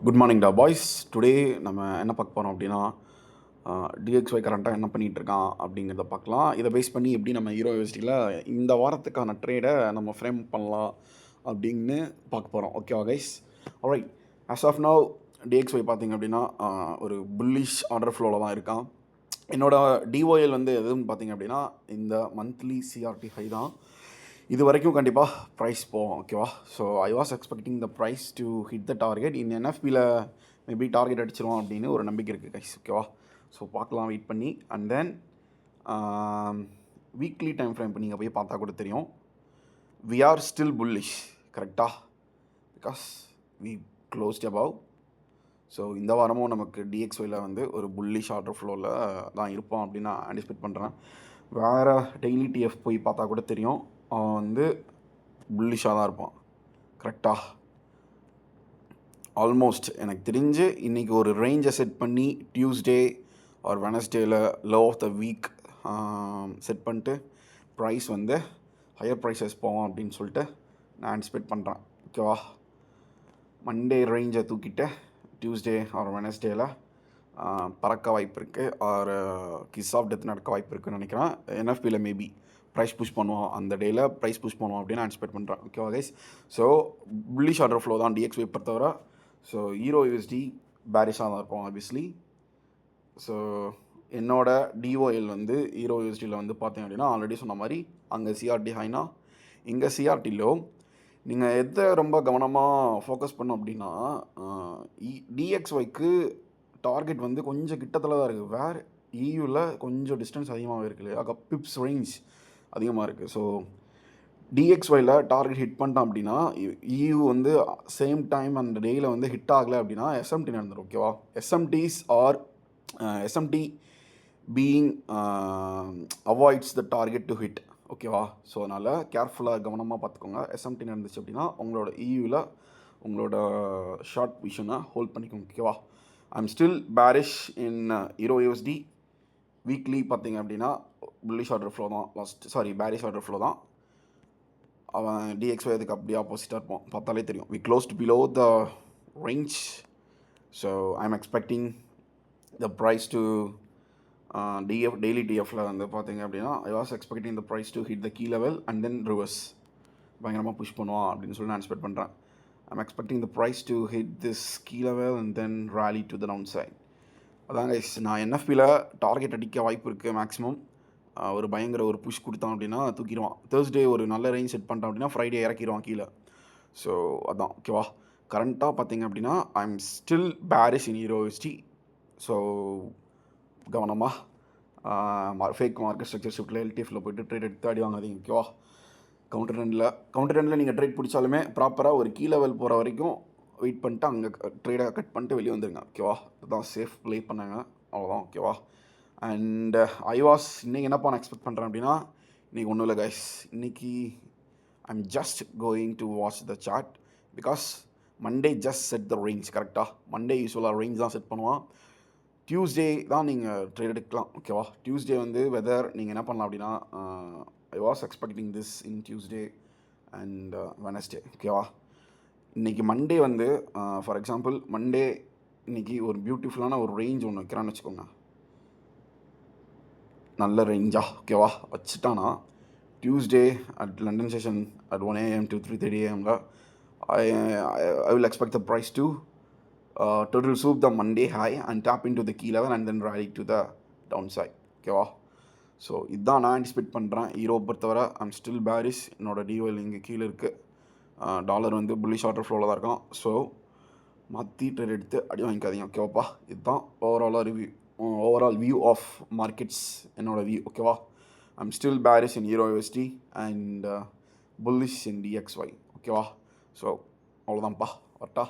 Good morning டா boys. Today நம்ம என்ன பார்க்க போகிறோம் அப்படின்னா டிஎக்ஸ்ஒய் கரண்ட்டாக என்ன பண்ணிகிட்டு இருக்கான் அப்படிங்கிறத பார்க்கலாம். இதை பேஸ் பண்ணி எப்படி நம்ம ஹீரோ யூனிவர்சிட்டியில் இந்த வாரத்துக்கான ட்ரேடை நம்ம ஃப்ரேம் பண்ணலாம் அப்படின்னு பார்க்க போகிறோம். ஓகேவா guys? Alright. As of now DXY பார்த்திங்க அப்படின்னா ஒரு புல்லிஷ் ஆர்டர் ஃப்ளோவில் தான் இருக்கான். என்னோடய டிஓஎல் வந்து எதுன்னு பார்த்திங்க அப்படின்னா இந்த மந்த்லி சிஆர்டி ஹை தான். இது வரைக்கும் கண்டிப்பாக ப்ரைஸ் போகும். ஓகேவா? So I was expecting the price to hit the target. In என்எஃபியில் மேபி டார்கெட் அடிச்சிருவோம் அப்படின்னு ஒரு நம்பிக்கை இருக்குது கைஸ். ஓகேவா? ஸோ பார்க்கலாம் வெயிட் பண்ணி. And then weekly time frame இப்போ நீங்கள் போய் பார்த்தா கூட தெரியும். We are still bullish. கரெக்டாக? Because we closed above. So இந்த வாரமும் நமக்கு டிஎக்ஸ்ஒயில் வந்து ஒரு புல்லிஷ் ஆர்டர் ஃப்ளோவில் தான் இருப்போம் அப்படின்னு நான் ஆன்டிசிபேட் பண்ணுறேன். வேறு டெய்லி டிஎஃப் போய் பார்த்தா கூட தெரியும், அவன் வந்து புல்லிஷாக தான் இருப்பான். கரெக்டாக? ஆல்மோஸ்ட் எனக்கு தெரிஞ்சு இன்றைக்கி ஒரு ரேஞ்சை செட் பண்ணி டியூஸ்டே ஆர் வெனஸ்டேயில் low of the week set பண்ணிட்டு ப்ரைஸ் வந்து ஹையர் ப்ரைஸஸ் போவோம் அப்படின்னு சொல்லிட்டு நான் ஆன்டிசிபேட் பண்ணுறேன். ஓகேவா? மண்டே ரேஞ்சை தூக்கிட்டு டியூஸ்டே ஆர் வெனஸ்டேயில் பறக்க வாய்ப்பு இருக்குது, ஆர் கிஸ் ஆஃப் டெத் நடக்க வாய்ப்பு இருக்குதுன்னு நினைக்கிறேன். என்எஃபியில் மேபி ப்ரைஸ் புஷ் பண்ணுவோம், அந்த டேயில் ப்ரைஸ் புஷ் பண்ணுவோம் அப்படின்னு ஆன்டிசிபேட் பண்ணுறேன். ஓகேவா guys? So bullish order flow தான் டிஎக்ஸ்ஒய் பொறுத்தவரை. ஸோ ஹீரோ யூஎஸ்டி பேரிஷாக தான் இருக்கும் ஆப்வியஸ்லி. ஸோ என்னோட டிஓஎல் வந்து ஹீரோ யூஎஸ்டியில் வந்து பார்த்தீங்க அப்படின்னா ஆல்ரெடி சொன்ன மாதிரி அங்கே சிஆர்டி ஹைனா இங்கே சிஆர்டிலோ நீங்கள் எதை ரொம்ப கவனமாக ஃபோக்கஸ் பண்ணோம் அப்படின்னா டிஎக்ஸ்ஒய்க்கு டார்கெட் வந்து கொஞ்சம் கிட்டத்தில் தான் இருக்குது. வேறு இயூவில் கொஞ்சம் டிஸ்டன்ஸ் அதிகமாக இருக்குது இல்லையா? பிப்ஸ் ரேஞ்ச் அதிகமாக இருக்குது. ஸோ டிஎக்ஸ்ஒயில் டார்கெட் ஹிட் பண்ணிட்டான் அப்படின்னா இயூ வந்து சேம் டைம் அந்த டேயில் வந்து ஹிட் ஆகலை அப்படின்னா எஸ்எம்டி நடந்துடும். ஓகேவா? SMTs or SMT being avoids the target to hit. ஓகேவா? ஸோ அதனால் கேர்ஃபுல்லாக கவனமாக பார்த்துக்கோங்க. எஸ்எம்டி நடந்துச்சு அப்படின்னா உங்களோட இயூவில் உங்களோட ஷார்ட் விஷனை ஹோல்ட் பண்ணிக்கோங்க. ஓகேவா? I'm still bearish in euro USD. Weekly பார்த்தீங்க அப்படின்னா புல்லிஷ் ஆர்டர் ஃப்ளோ தான், பேரிஷ் ஆர்டர் ஃப்ளோ தான். அவன் டிஎக்ஸ்ஒய் அதுக்கு அப்படியே ஆப்போசிட்டாக இருப்பான், பார்த்தாலே தெரியும். We closed below the range. So I'm expecting the price to daily டிஎஃப்பில் வந்து பார்த்தீங்க அப்படின்னா I was expecting the price to hit the key level and then reverse பயங்கரமாக புஷ் பண்ணுவான் அப்படின்னு சொல்லி நான் எக்ஸ்பெக்ட் பண்ணுறேன். I'm expecting the price to hit this key level and then rally to the down side. அதான் கைஸ், நான் என்எஃபியில் டார்கெட் அடிக்க வாய்ப்பு இருக்குது. மேக்ஸிமம் ஒரு பயங்கர ஒரு புஷ் கொடுத்தான் அப்படின்னா தூக்கிடுவான். தேர்ஸ்டே ஒரு நல்ல ரேஞ்ச் செட் பண்ணிட்டான் அப்படின்னா ஃப்ரைடே இறக்கிடுவான் கீழே. ஸோ அதான். ஓகேவா? கரண்ட்டாக பார்த்தீங்க அப்படின்னா I am still bearish in euro USD. So கவனமாக ஃபேக் மார்க்கெட் ஸ்ட்ரக்சர் ஷிஃப்ட்டில் எல்டிஎஃப்பில் போய்ட்டு ட்ரேட் எடுத்து அடி வாங்காதீங்க. ஓகேவா? கவுண்டர் ரெண்டில் நீங்கள் ட்ரேட் பிடிச்சாலுமே ப்ராப்பராக ஒரு கீ லெவல் போகிற வரைக்கும் வெயிட் பண்ணிட்டு அங்கே ட்ரேடை கட் பண்ணிட்டு வெளியே வந்துடுங்க. ஓகேவா? இதுதான் சேஃப் ப்ளே பண்ணாங்க, அவ்வளோதான். ஓகேவா? அண்ட் ஐவாஸ் இன்றைக்கி என்னப்பா நான் எக்ஸ்பெக்ட் பண்ணுறேன் அப்படின்னா இன்றைக்கி ஒன்றும் இல்லை கைஸ். இன்றைக்கி I'm just going to watch the chart because Monday just set the range. கரெக்டாக? மண்டே யூஸ்வலாக ரேஞ்ச் தான் செட் பண்ணுவான். டியூஸ்டே தான் நீங்கள் ட்ரேட் எடுக்கலாம். ஓகேவா? டியூஸ்டே வந்து வெதர் நீங்கள் என்ன பண்ணலாம் அப்படின்னா I was expecting this in Tuesday and Wednesday. ஓகேவா? இன்றைக்கி மண்டே வந்து ஃபார் எக்ஸாம்பிள் மண்டே இன்றைக்கி ஒரு பியூட்டிஃபுல்லான ஒரு ரேஞ்ச் ஒன்று வைக்கிறான்னு வச்சுக்கோங்க. நல்ல ரேஞ்சா ஓகேவா வச்சுட்டானா Tuesday at London session at 1 AM to 3:30 AM I will expect the price to total soup the Monday high and tap into the key level and then rally to the downside. ஓகேவா? So இதுதான் நான் anticipate பண்ணுறேன். Hero பொறுத்தவரை I'm still bearish. என்னோடய TOL இங்கே கீழே இருக்குது. Dollar வந்து புல்லிஷ் ஆர்டர் ஃப்ளோவில் தான் இருக்கான். ஸோ மாற்றி ட்ரேட் எடுத்து அடி வாங்கிக்காதீங்க. ஓகேவாப்பா? இதுதான் ஓவரால் வியூ ஆஃப் மார்க்கெட்ஸ், என்னோடய வியூ. ஓகேவா? I'm still bearish in euro USD and bullish in DXY. ஓகேவா? ஸோ அவ்வளோதான்ப்பா. வரட்டா?